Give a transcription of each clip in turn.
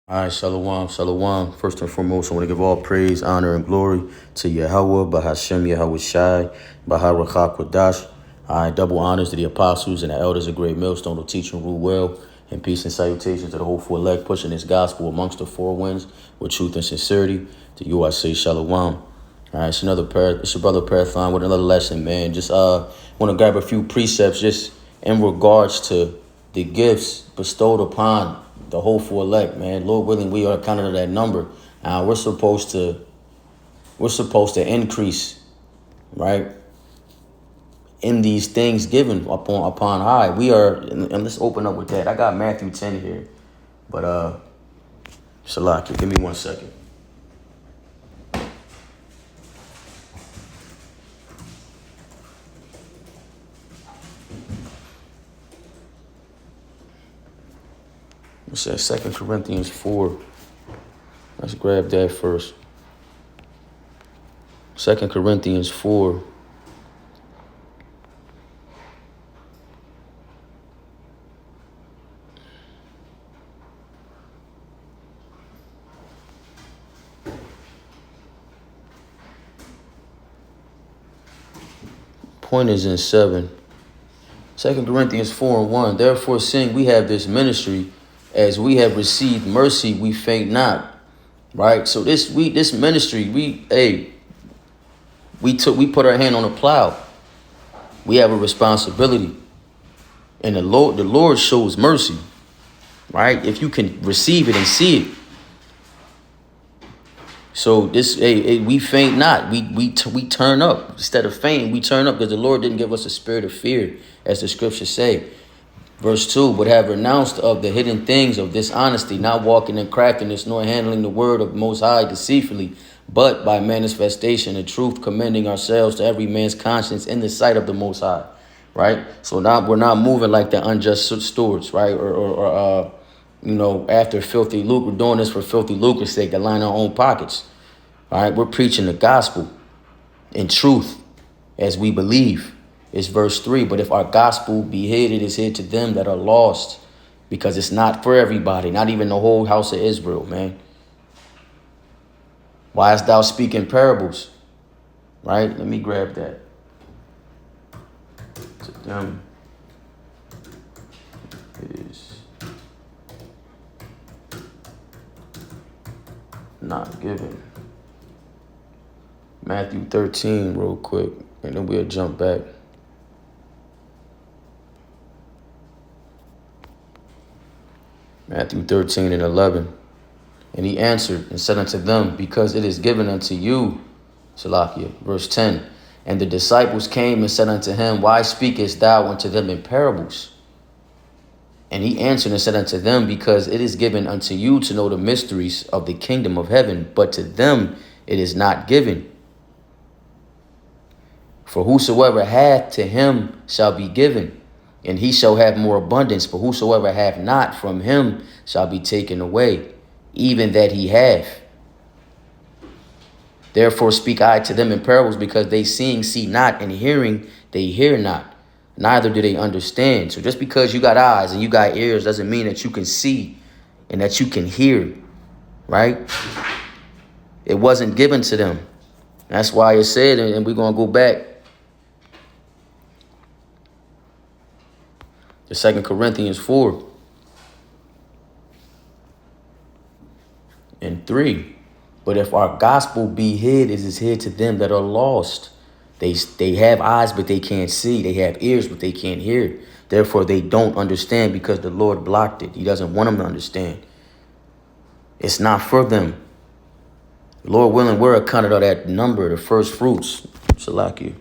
All right, shalom, shalom. First and foremost, I want to give all praise, honor, and glory to Yahweh, Bahashem, Yahweh Shai, Baharachah Kodash. All right, double honors to the apostles and the elders of Great Millstone who teach and rule well, and peace and salutations to the hopeful elect pushing this gospel amongst the four winds with truth and sincerity. To you I say shalom. All right, it's it's your brother Parathon with another lesson, man. Just want to grab a few precepts just in regards to the gifts bestowed upon the hopeful elect, man. Lord willing, we are counted of that number. We're supposed to increase, right, in these things given upon high. We are, and let's open up with that. I got Matthew 10 here, but Shalaki, give me 1 second. It says 2 Corinthians 4. Let's grab that first. 2 Corinthians 4. Point is in 7. 2 Corinthians 4:1. Therefore, seeing we have this ministry, as we have received mercy, we faint not. Right? So this ministry, we put our hand on the plow. We have a responsibility. And the Lord shows mercy. Right? If you can receive it and see it. So this, we faint not. We turn up. Instead of faint, we turn up because the Lord didn't give us a spirit of fear, as the scriptures say. Verse 2, but have renounced of the hidden things of dishonesty, not walking in craftiness, nor handling the word of Most High deceitfully, but by manifestation of truth, commending ourselves to every man's conscience in the sight of the Most High. Right? So now we're not moving like the unjust stewards, right? Or after filthy lucre. We're doing this for filthy lucre's sake, to line our own pockets. All right, we're preaching the gospel in truth as we believe. It's verse 3. But if our gospel be hid, it is hid to them that are lost, because it's not for everybody, not even the whole house of Israel, man. Why hast thou speaking parables? Right? Let me grab that. To them is not given. Matthew 13 real quick, and then we'll jump back. Matthew 13:11. And he answered and said unto them, because it is given unto you, Salakia, verse 10. And the disciples came and said unto him, why speakest thou unto them in parables? And he answered and said unto them, because it is given unto you to know the mysteries of the kingdom of heaven, but to them it is not given. For whosoever hath, to him shall be given, and he shall have more abundance. But whosoever hath not, from him shall be taken away, even that he have. Therefore speak I to them in parables, because they seeing see not, and hearing they hear not, neither do they understand. So just because you got eyes and you got ears doesn't mean that you can see and that you can hear, right? It wasn't given to them. That's why it said, and we're going to go back to 2 Corinthians 4 and 3. But if our gospel be hid, it is hid to them that are lost. They have eyes, but they can't see. They have ears, but they can't hear. Therefore, they don't understand, because the Lord blocked it. He doesn't want them to understand. It's not for them. Lord willing, we're accounted of that number, the first fruits. Salakia.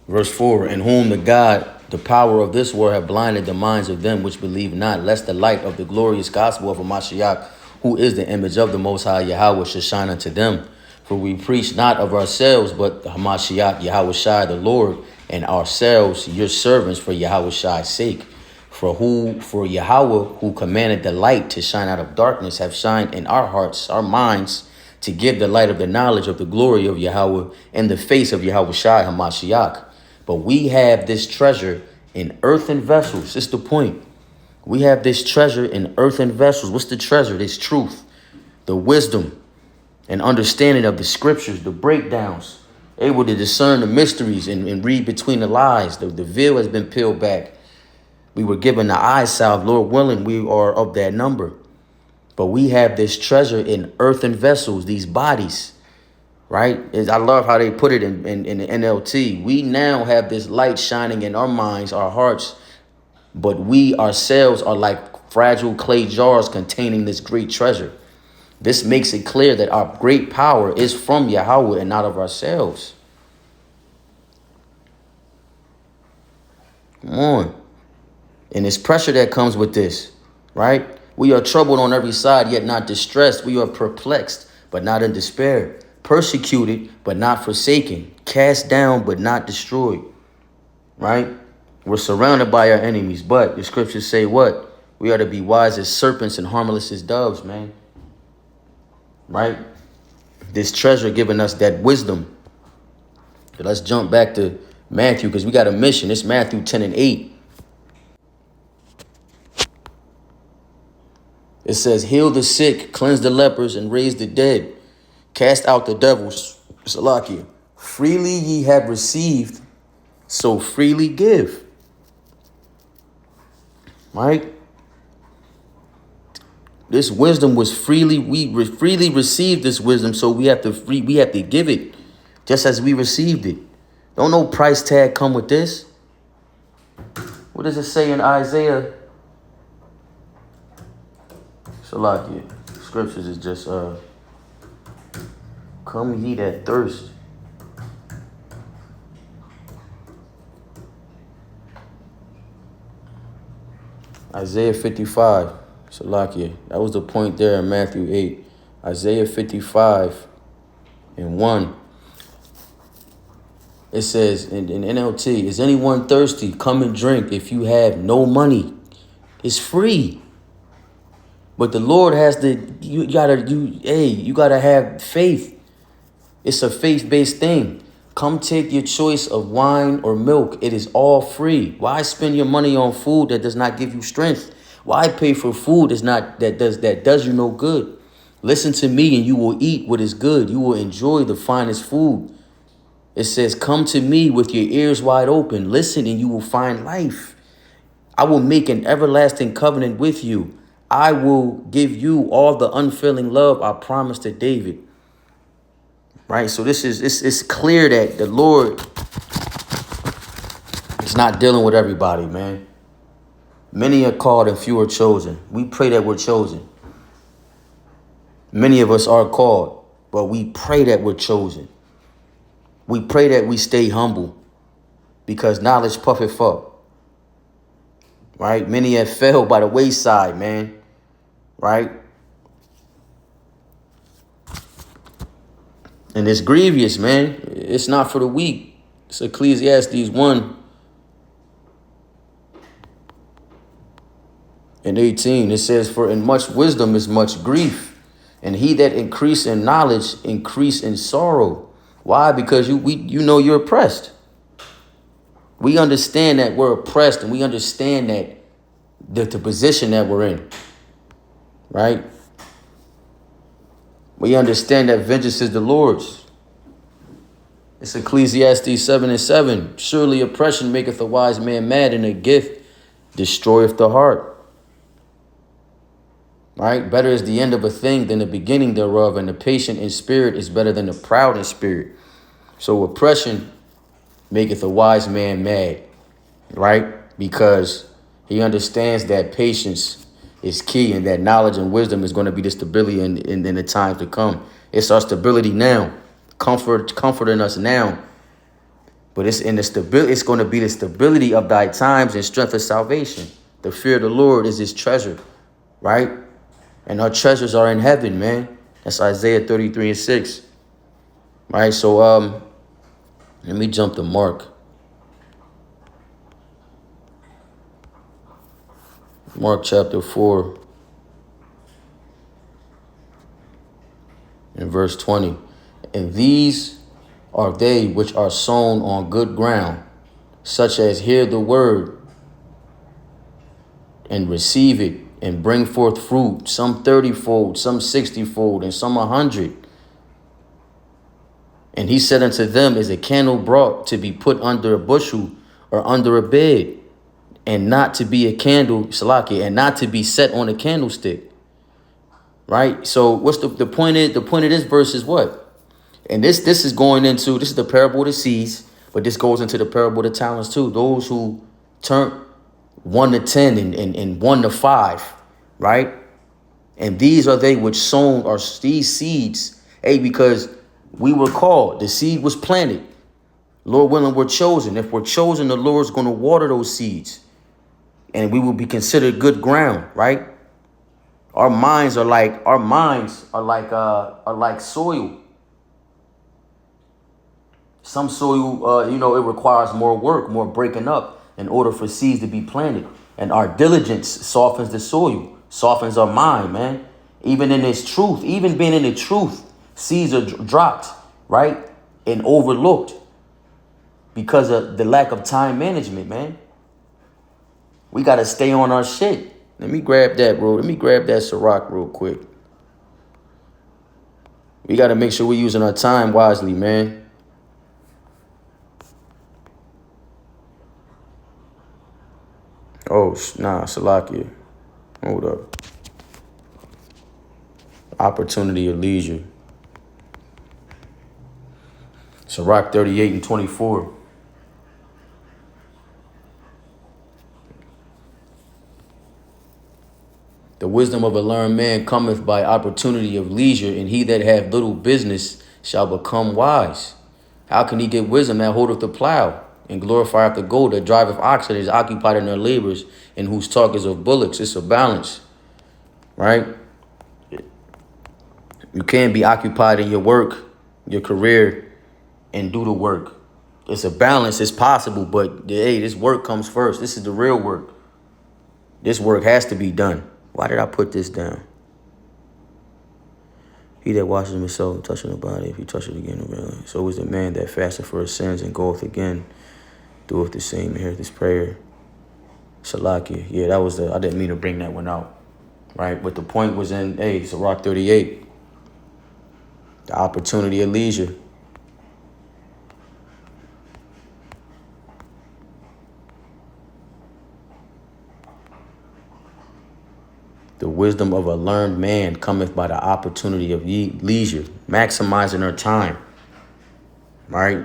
Verse 4, in whom the power of this world have blinded the minds of them which believe not, lest the light of the glorious gospel of Mashiach, who is the image of the Most High Yahweh, should shine unto them. For we preach not of ourselves, but the Hamashiach Yahweh Shai, the Lord, and ourselves, your servants, for Yahweh Shai's sake. For Yahweh, who commanded the light to shine out of darkness, have shined in our hearts, our minds, to give the light of the knowledge of the glory of Yahweh in the face of Yahweh Shai HaMashiach. But we have this treasure in earthen vessels. This is the point. We have this treasure in earthen vessels. What's the treasure? This truth, the wisdom and understanding of the scriptures, the breakdowns, able to discern the mysteries and read between the lies. The veil has been peeled back. We were given the eye salve. Lord willing, we are of that number. But we have this treasure in earthen vessels, these bodies, right? I love how they put it in the NLT. We now have this light shining in our minds, our hearts, but we ourselves are like fragile clay jars containing this great treasure. This makes it clear that our great power is from Yahweh and not of ourselves. Come on. And it's pressure that comes with this, right? We are troubled on every side, yet not distressed. We are perplexed, but not in despair. Persecuted, but not forsaken. Cast down, but not destroyed, right? We're surrounded by our enemies, but the scriptures say what? We are to be wise as serpents and harmless as doves, man. Right? This treasure giving us that wisdom. But let's jump back to Matthew because we got a mission. It's Matthew 10 and 8. It says, heal the sick, cleanse the lepers, and raise the dead. Cast out the devils. Salakia. Freely ye have received, so freely give. Right? This wisdom was freely, freely received this wisdom, so we have to give it just as we received it. Don't no price tag come with this. What does it say in Isaiah? Salakia. Scriptures is just come ye that thirst. Isaiah 55. Salakia. That was the point there in Matthew 8. Isaiah 55 and 1. It says in NLT, is anyone thirsty? Come and drink. If you have no money, it's free. But the Lord has you gotta have faith. It's a faith-based thing. Come take your choice of wine or milk. It is all free. Why spend your money on food that does not give you strength? Why pay for food that does you no good? Listen to me and you will eat what is good. You will enjoy the finest food. It says, come to me with your ears wide open. Listen and you will find life. I will make an everlasting covenant with you. I will give you all the unfailing love I promised to David. Right? So it's clear that the Lord is not dealing with everybody, man. Many are called and few are chosen. We pray that we're chosen. Many of us are called, but we pray that we're chosen. We pray that we stay humble because knowledge puffeth up. Right? Many have fell by the wayside, man. Right? And it's grievous, man. It's not for the weak. It's Ecclesiastes 1 and 18. It says, for in much wisdom is much grief, and he that increase in knowledge increase in sorrow. Why? Because you know you're oppressed. We understand that we're oppressed, and we understand that the position that we're in. Right? We understand that vengeance is the Lord's. It's Ecclesiastes 7 and 7. Surely oppression maketh a wise man mad, and a gift destroyeth the heart. Right? Better is the end of a thing than the beginning thereof, and the patient in spirit is better than the proud in spirit. So oppression maketh a wise man mad. Right? Because he understands that patience is key, and that knowledge and wisdom is going to be the stability in the times to come. It's our stability now, comforting us now. But it's in the stability. It's going to be the stability of thy times and strength of salvation. The fear of the Lord is his treasure, right? And our treasures are in heaven, man. That's Isaiah 33 and 6, right? So let me jump to Mark. Mark chapter 4 In verse 20. And these are they which are sown on good ground, such as hear the word and receive it and bring forth fruit, some 30-fold, some 60-fold, and some 100. And he said unto them, is a candle brought to be put under a bushel or under a bed, and not to be a candle, Salaki, and not to be set on a candlestick. Right? So what's the point is? The point of this verse is what? And this is going into, this is the parable of the seeds, but this goes into the parable of the talents too. Those who turn 1 to 10 and 1 to 5, right? And these are they which sown, are these seeds, because we were called, the seed was planted. Lord willing, we're chosen. If we're chosen, the Lord's going to water those seeds, and we will be considered good ground, right? Our minds are like soil. Some soil, it requires more work, more breaking up in order for seeds to be planted. And our diligence softens the soil, softens our mind, man. Even in this truth, even being in the truth, seeds are dropped, right? And overlooked because of the lack of time management, man. We got to stay on our shit. Let me grab that, bro. Let me grab that Ciroc real quick. We got to make sure we're using our time wisely, man. Oh, nah, Salakia. Hold up. Opportunity of leisure. Sirach 38 and 24. The wisdom of a learned man cometh by opportunity of leisure, and he that hath little business shall become wise. How can he get wisdom that holdeth the plow, and glorifieth the goat that driveth oxen, is occupied in their labors, and whose talk is of bullocks? It's a balance, right? You can't be occupied in your work, your career, and do the work. It's a balance. It's possible, but hey, this work comes first. This is the real work. This work has to be done. Why did I put this down? He that washes himself and touching the body, if he touch it again, so is the man that fasteth for his sins and goeth again, doeth the same, and heareth this prayer. Salakia. Yeah, that was I didn't mean to bring that one out. Right? But the point was in, Sirach 38. The opportunity of leisure. The wisdom of a learned man cometh by the opportunity of leisure, maximizing her time. Right?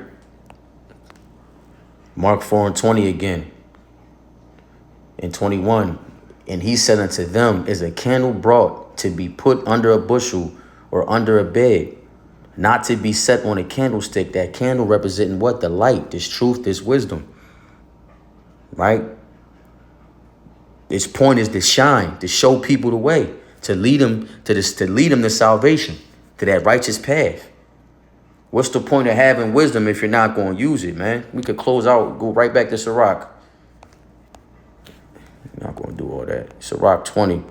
Mark 4 and 20 again. In 21. And he said unto them, is a candle brought to be put under a bushel or under a bed, not to be set on a candlestick. That candle representing what? The light, this truth, this wisdom. Right? Its point is to shine, to show people the way, to lead them to salvation, to that righteous path. What's the point of having wisdom if you're not going to use it, man? We could close out, go right back to Sirach. I'm not going to do all that. Sirach 20,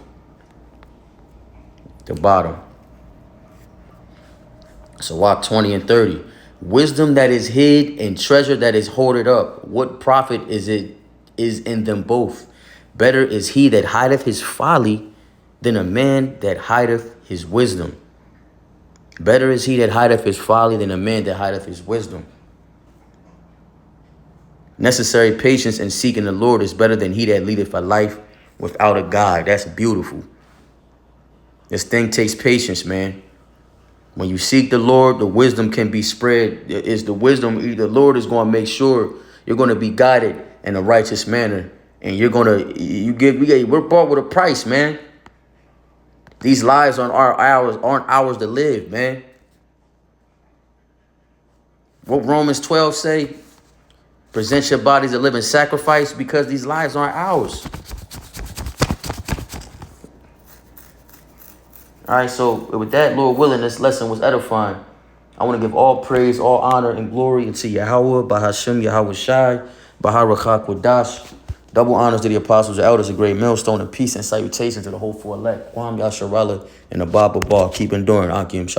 the bottom. Sirach 20 and 30. Wisdom that is hid and treasure that is hoarded up. What profit is in them both? Better is he that hideth his folly than a man that hideth his wisdom. Better is he that hideth his folly than a man that hideth his wisdom. Necessary patience in seeking the Lord is better than he that leadeth a life without a God. That's beautiful. This thing takes patience, man. When you seek the Lord, the wisdom can be spread. Is the wisdom, the Lord is going to make sure you're going to be guided in a righteous manner. And we're bought with a price, man. These lives aren't ours to live, man. What Romans 12 say? Present your bodies a living sacrifice, because these lives aren't ours. All right, so with that, Lord willing, this lesson was edifying. I want to give all praise, all honor, and glory unto Yahweh, Bahashem, Yahweh Shai, Baharakah Kodash. Double honors to the apostles, the elders, a great millstone, and peace and salutation to the whole four elect. Kwam Yasharallah and the Baba Bar. Keep enduring. Akim Shalom.